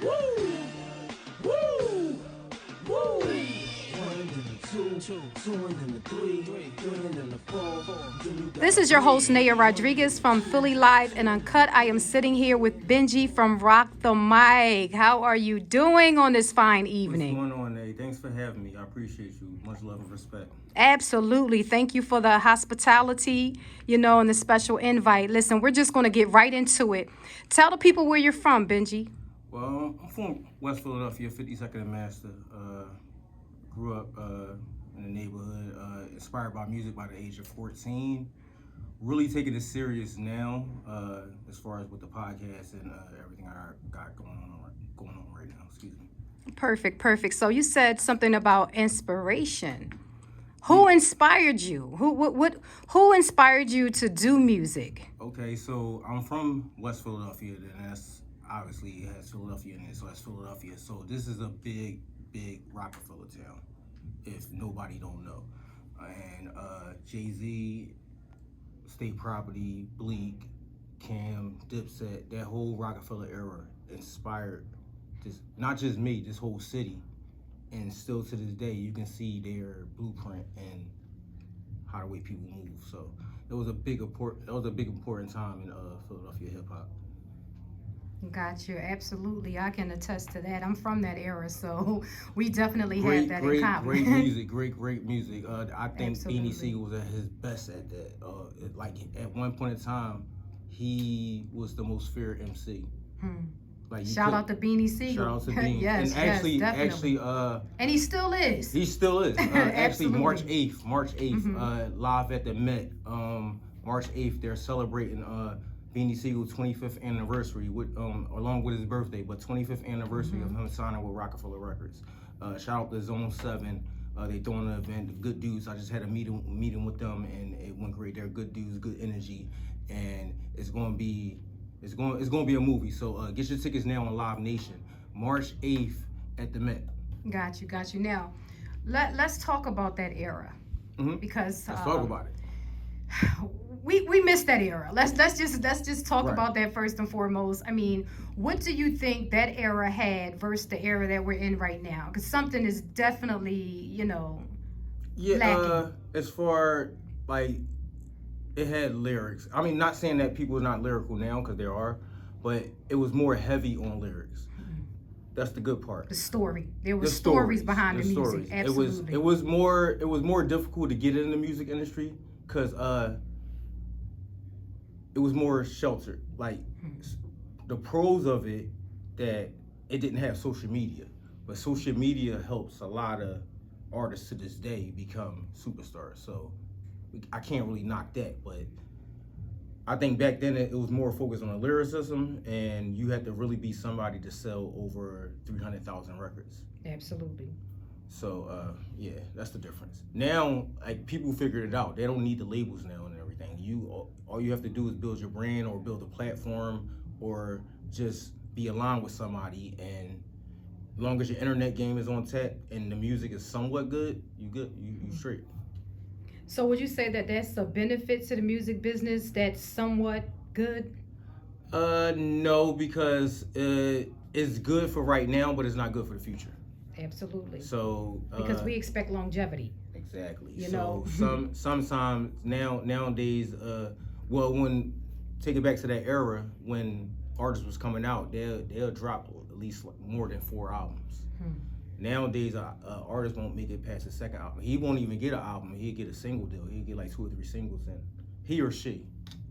Woo! Woo! Woo! One and the two, two and the three, three and the four. This is your host, Naya Rodriguez from Philly Live and Uncut. I am sitting here with Benji from Rock the Mic. How are you doing on this fine evening? What's going on, Nate? Thanks for having me. I appreciate you. Much love and respect. Absolutely. Thank you for the hospitality, and the special invite. Listen, we're just going to get right into it. Tell the people where you're from, Benji. Well, I'm from West Philadelphia, 52nd and Master. Grew up in the neighborhood, inspired by music by the age of 14. Really taking it serious now, as far as with the podcast and everything I got going on right now. Excuse me. Perfect. So you said something about inspiration. Who inspired you? Who inspired you to do music? Okay, so I'm from West Philadelphia, and that's obviously it has Philadelphia in it, so that's Philadelphia. So this is a big Rockefeller town, if nobody don't know. And Jay-Z, State Property, Bleak, Cam, Dipset, that whole Rockefeller era inspired this, not just me, this whole city. And still to this day, you can see their blueprint and how the way people move. So it was a big important time in Philadelphia hip hop. Got you. Absolutely. I can attest to that. I'm from that era, so we definitely had that in common. Great music, great music. I think Absolutely. Beanie Siegel was at his best at that. Like at one point in time, he was the most feared MC. Like Shout out to Beanie Siegel. Shout out to Beanie. yes, and actually, definitely. And he still is. He still is. Actually, March Absolutely. 8th, live at the Met. March 8th, they're celebrating Beanie Siegel's 25th anniversary, with along with his birthday, but 25th anniversary of him signing with Rockefeller Records. Shout out to Zone 7. They throwing an event. The good dudes. I just had a meeting with them, and it went great. They're good dudes, good energy, and it's going to be a movie. So get your tickets now on Live Nation, March 8th at the Met. Got you. Now, let's talk about that era because Let's talk about it. We missed that era. Let's just talk Right. about that first and foremost. I mean, what do you think that era had versus the era that we're in right now? Because something is definitely, lacking. As far like it had lyrics. I mean, not saying that people are not lyrical now, because there are, but it was more heavy on lyrics. That's the good part. The story. There were The stories behind the music. stories. Absolutely. It was more difficult to get in the music industry because it was more sheltered. Like the pros of it, that it didn't have social media, but social media helps a lot of artists to this day become superstars. So I can't really knock that, but I think back then it was more focused on the lyricism, and you had to really be somebody to sell over 300,000 records. Absolutely. So yeah, that's the difference. Now, like, people figured it out. They don't need the labels now and everything. All you have to do is build your brand or build a platform or just be aligned with somebody, and as long as your internet game is on tap and the music is somewhat good, you straight. So would you say that that's a benefit to the music business that's somewhat good? No, because it's good for right now, but it's not good for the future. Absolutely. So Because we expect longevity. exactly. You So know. sometimes nowadays, well, when take it back to that era when artists was coming out, they'll drop at least more than 4 albums. Nowadays, artist won't make it past the second album. He won't even get an album. He'll get a single deal. He'll get like 2 or 3 singles, and he or she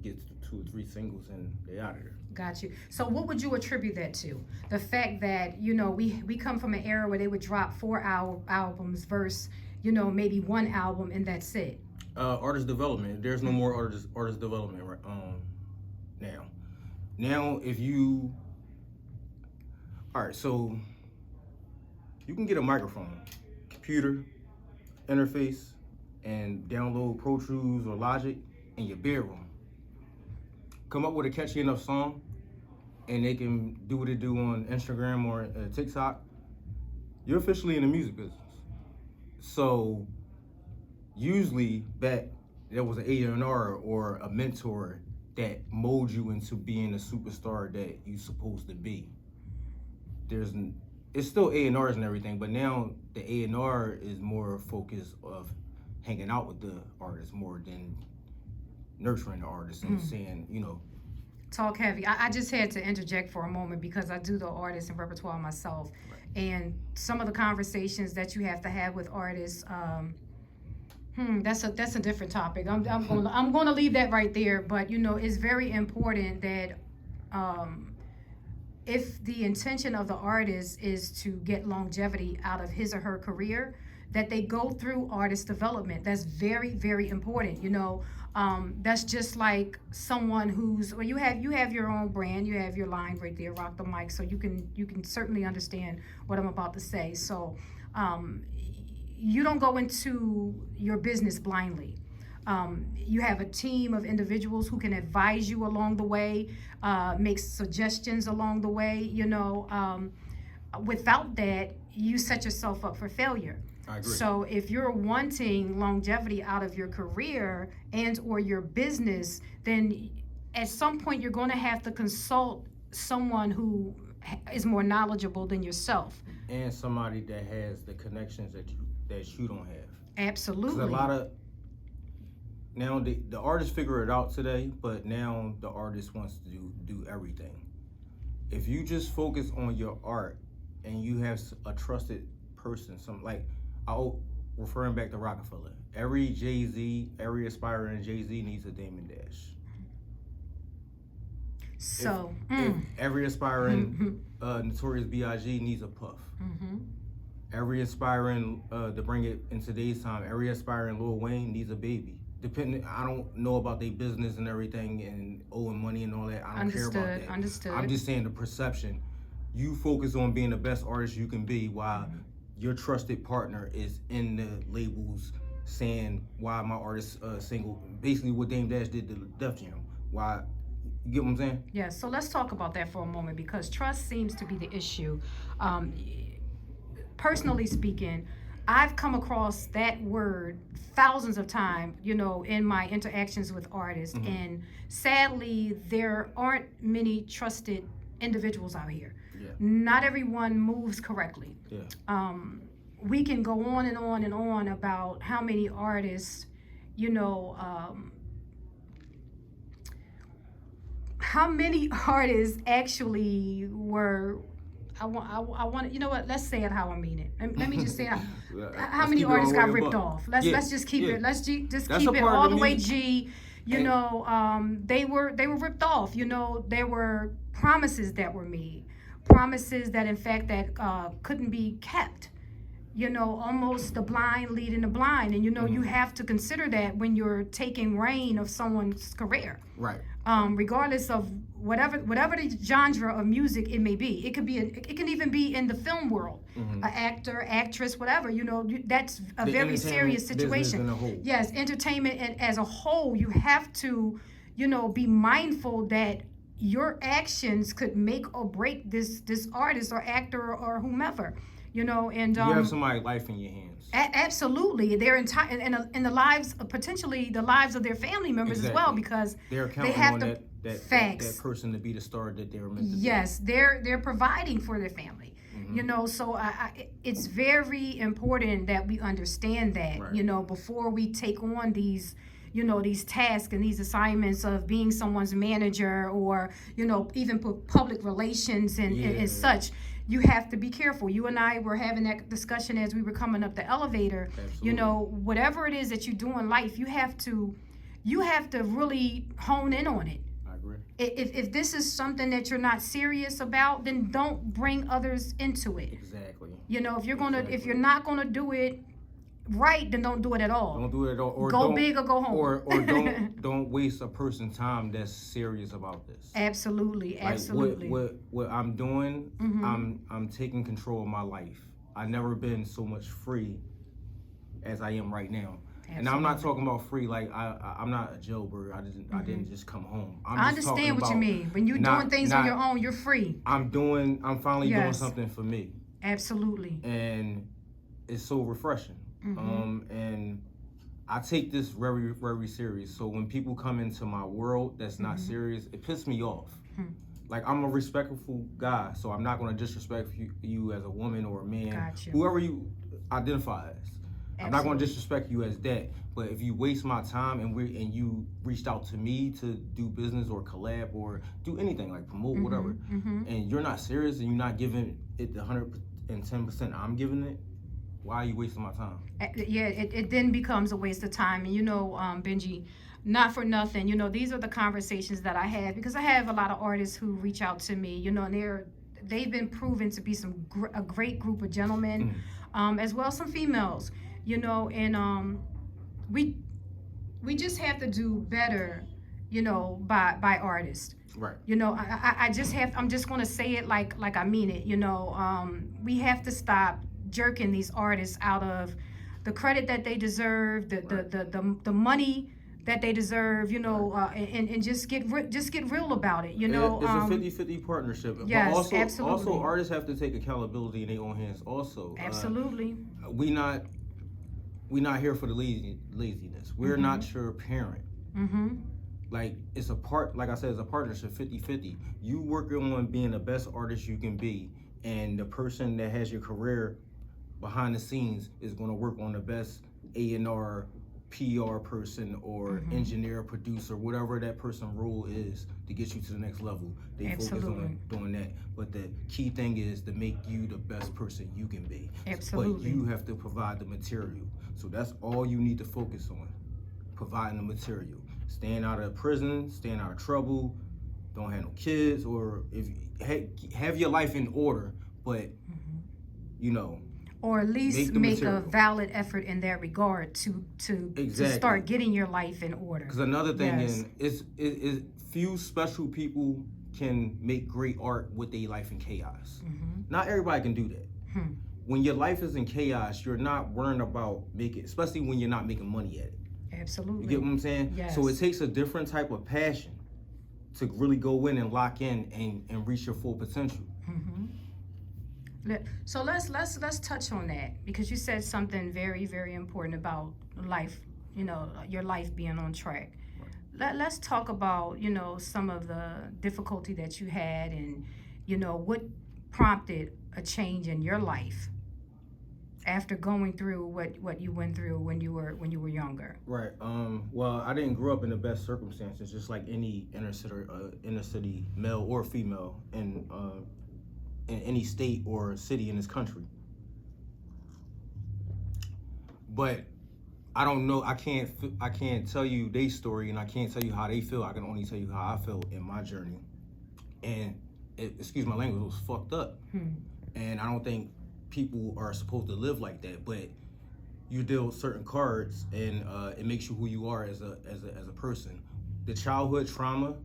gets 2 or 3 singles, and they out of there. Got you. So what would you attribute that to? The fact that, we come from an era where they would drop 4 albums versus, maybe 1 album and that's it. Artist development. There's no more artist development now. Now, if you, all right, so you can get a microphone, computer, interface, and download Pro Tools or Logic in your bedroom. Come up with a catchy enough song, and they can do what they do on Instagram or TikTok. You're officially in the music business. So usually there was an A&R or a mentor that mold you into being the superstar that you're supposed to be. it's still A&Rs and everything, but now the A&R is more focused of hanging out with the artist more than nurturing the artist and saying, you know. Talk heavy. I just had to interject for a moment because I do the artist and repertoire myself. Right. And some of the conversations that you have to have with artists, that's a different topic. I'm gonna leave that right there. But you know, it's very important that if the intention of the artist is to get longevity out of his or her career, that they go through artist development. That's very, very important. You know, that's just like someone who's, well, you have your own brand, you have your line right there, Rock the Mic, so you can certainly understand what I'm about to say. So you don't go into your business blindly. You have a team of individuals who can advise you along the way, make suggestions along the way. You know, without that, you set yourself up for failure. I agree. So if you're wanting longevity out of your career and or your business, then at some point you're going to have to consult someone who is more knowledgeable than yourself. And somebody that has the connections that you don't have. Absolutely. 'Cause a lot of now the artists figure it out today, but now the artist wants to do everything. If you just focus on your art and you have a trusted person, some like referring back to Rockefeller, every Jay-Z, every aspiring Jay-Z needs a Damon Dash. So if every aspiring Notorious B.I.G. needs a Puff. Every aspiring, to bring it in today's time, every aspiring Lil Wayne needs a Baby. Depending, I don't know about their business and everything and owing money and all that. I don't care about that. Understood. I'm just saying the perception. You focus on being the best artist you can be while your trusted partner is in the labels saying why my artist single. Basically what Dame Dash did to Def Jam. Why, you get what I'm saying? Yeah, so let's talk about that for a moment because trust seems to be the issue. Personally speaking, I've come across that word thousands of times, you know, in my interactions with artists. And sadly, there aren't many trusted individuals out here. Yeah. Not everyone moves correctly. Yeah. We can go on and on and on about how many artists, you know, how many artists actually were. I want. You know what? Let's say it how I mean it. Let me just say how many artists got ripped off. Let's just keep it. Let's just keep it all the way G. You know, they were ripped off. You know, there were promises that were made, promises that in fact that couldn't be kept. You know, almost the blind leading the blind, and you know you have to consider that when you're taking reign of someone's career. Right. Regardless of whatever the genre of music it may be, it can even be in the film world, an actor, actress, whatever. You know, that's a very serious situation. Yes, entertainment and as a whole, you have to, you know, be mindful that your actions could make or break this artist or actor or whomever. You know, and you have somebody's life in your hands. Absolutely, their entire and the lives, potentially the lives of their family members as well, because they're counting they have on to that person to be the star that they were meant to be. Yes, they're providing for their family. You know, so it's very important that we understand that. Right. You know, before we take on these, you know, these tasks and these assignments of being someone's manager or, you know, even public relations and such. You have to be careful. You and I were having that discussion as we were coming up the elevator. Absolutely. You know, whatever it is that you do in life, you have to really hone in on it. I agree. If this is something that you're not serious about, then don't bring others into it. Exactly. You know, if you're not gonna do it right, then don't do it at all. Don't do it at all. Or go big or go home. Or don't waste a person's time that's serious about this. Absolutely. What I'm doing, I'm taking control of my life. I've never been so much free as I am right now. Absolutely. And I'm not talking about free like I'm not a jailbird. I didn't just come home. I understand what you mean. When you're doing things on your own, you're free. I'm finally doing something for me. Absolutely. And it's so refreshing. And I take this very, very serious. So when people come into my world that's not serious, it pisses me off. like I'm a respectful guy, so I'm not gonna disrespect you as a woman or a man, Gotcha. whoever you identify as. I'm not gonna Absolutely. disrespect you as that. But if you waste my time and you reached out to me to do business or collab or do anything like promote whatever, and you're not serious and you're not giving it the 110% I'm giving it, why are you wasting my time? Yeah, it then becomes a waste of time. And Benji, not for nothing, these are the conversations that I have, because I have a lot of artists who reach out to me, and they've been proven to be a great group of gentlemen, as well as some females, and we just have to do better, by artists. Right. I'm just gonna say it like I mean it. We have to stop jerking these artists out of the credit that they deserve, the money that they deserve, and just get real about it. It's a 50-50 partnership. Yes, but also, absolutely. Also, artists have to take accountability in their own hands. Also, Absolutely. We not here for the laziness. We're not your parent. Like it's like I said, it's a partnership, 50-50. You working on being the best artist you can be, and the person that has your career behind the scenes is going to work on the best A&R, PR person or engineer, producer, whatever that person role is to get you to the next level. They Absolutely. focus on doing that. But the key thing is to make you the best person you can be. Absolutely. But you have to provide the material. So that's all you need to focus on, providing the material. Staying out of prison, staying out of trouble, don't have no kids, or if you have your life in order, but or at least make a valid effort in that regard to start getting your life in order. Because another thing is few special people can make great art with their life in chaos. Not everybody can do that. When your life is in chaos, you're not worrying about making, especially when you're not making money at it. Absolutely. You get what I'm saying? Yes. So it takes a different type of passion to really go in and lock in and reach your full potential. So let's touch on that, because you said something very, very important about life, your life being on track. Let's talk about, some of the difficulty that you had, and, what prompted a change in your life after going through what you went through when you were younger. Right. Well, I didn't grow up in the best circumstances, just like any inner city male or female in any state or city in this country. But I don't know. I can't tell you their story, and I can't tell you how they feel. I can only tell you how I felt in my journey. And excuse my language, it was fucked up. And I don't think people are supposed to live like that. But you deal with certain cards, and it makes you who you are as a person. The childhood trauma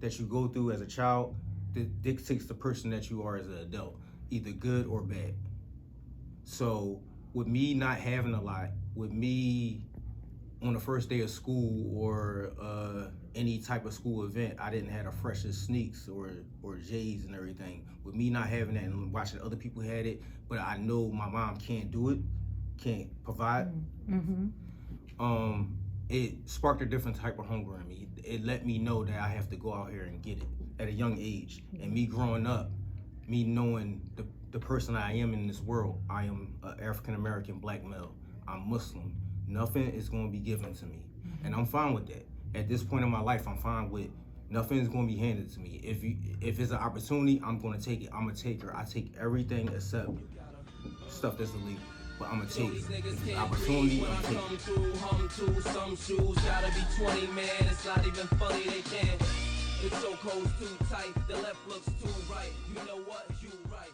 that you go through as a child that dictates the person that you are as an adult, either good or bad. So with me not having a lot, with me on the first day of school or any type of school event, I didn't have the freshest sneaks or J's and everything. With me not having that and watching other people had it, but I know my mom can't do it, can't provide. It sparked a different type of hunger in me. It let me know that I have to go out here and get it at a young age. And me growing up, me knowing the person I am in this world, I am an African-American black male, I'm Muslim, nothing is going to be given to me. And I'm fine with that. At this point in my life, I'm fine with nothing is going to be handed to me. If it's an opportunity, I'm going to take it. I'm a taker. I take everything except stuff that's illegal. But I'm going to take it. If it's an opportunity, I'm taking it. Some shoes gotta be 20, man. It's not even funny, they can't. The chokehold's too tight, the left looks too right. You know what? You right.